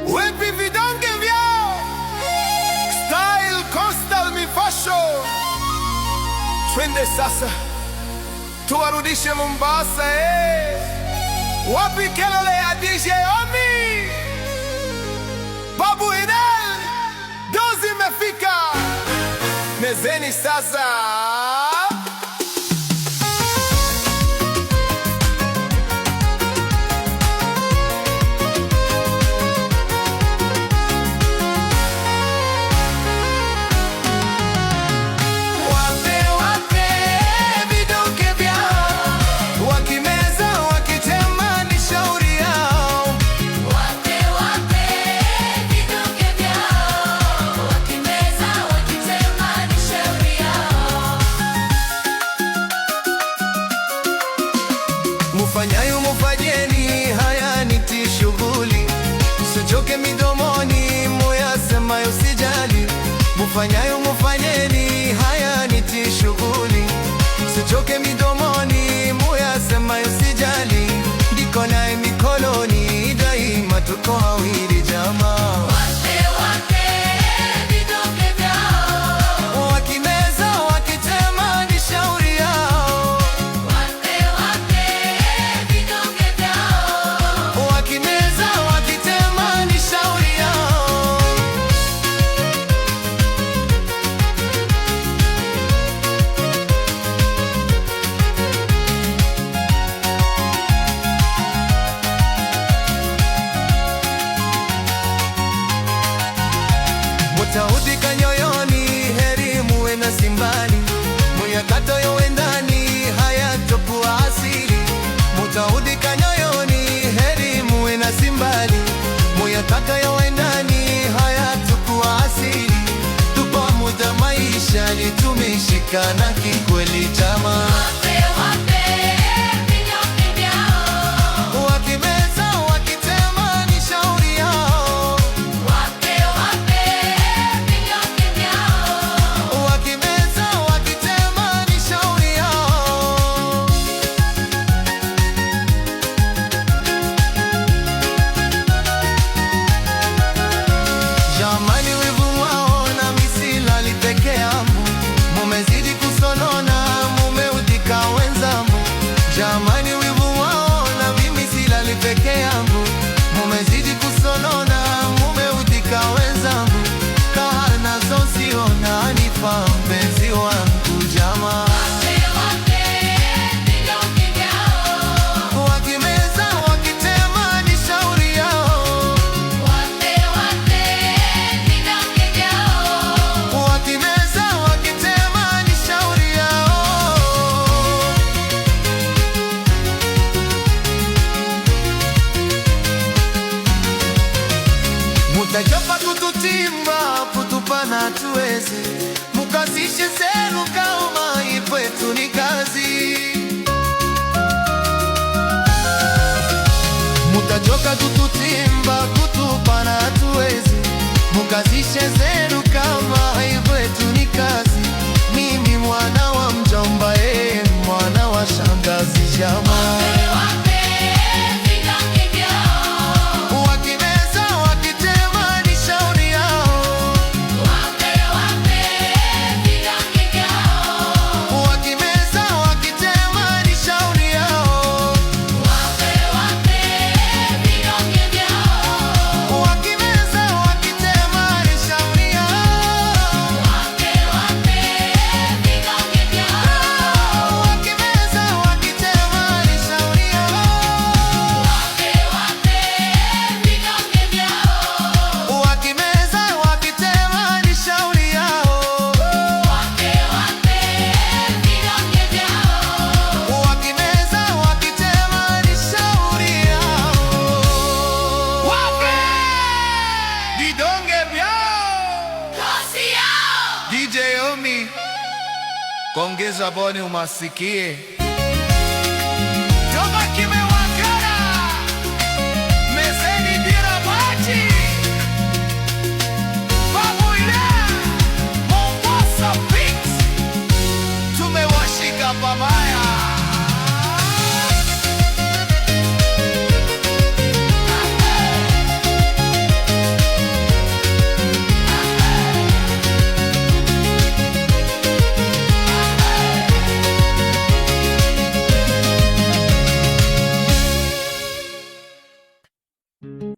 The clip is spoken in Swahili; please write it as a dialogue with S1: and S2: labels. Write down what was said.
S1: Wepi vidonge vyao style coastal mifasho. Twende sasa tuwarudishe Mombasa, Wapi kelele ya DJ Omi? Babu Idel, dozi imefika mezeni sasa. Mufanyayo mufanyeni, haya niti shughuli, usichoke midomoni, muyasemayo sijali. Mufanyayo mufanyeni, haya niti shughuli, usichoke midomoni, muyasemayo sijali. Ndiko naye mikoloni, daima tuko wawili jamaa. Mutaudika nyoyoni, heri muwe na simbali, muyakato yowe ndani, hayatokuwa asili. Mutaudika nyoyoni, heri muwe na simbali, muyakato yowe ndani, hayatokuwa asili. Tupo muda maisha ni tumeshikana kikweli jamaa. Jamani wivu wao na mimi silali peke yangu, mumezidi kusonona, mumeudhika wenzangu. Kahana zosiona anifaa mpenzi wangu jamaa. Wakimeza wakitema ni shauri yao, wakimeza wakitema ni shauri yao. Mutachopa kututimba, kutupana tuweze, mukazishe zenu kama ipwetu ni kazi. Mutachoka kututimba, kutupana tuweze, mukazishe zenu kama ipwetu ni kazi. Mimi mwana wa mjomba, mwana wa shangazi jamaa. DJ Omi, kongeza boni umasikie.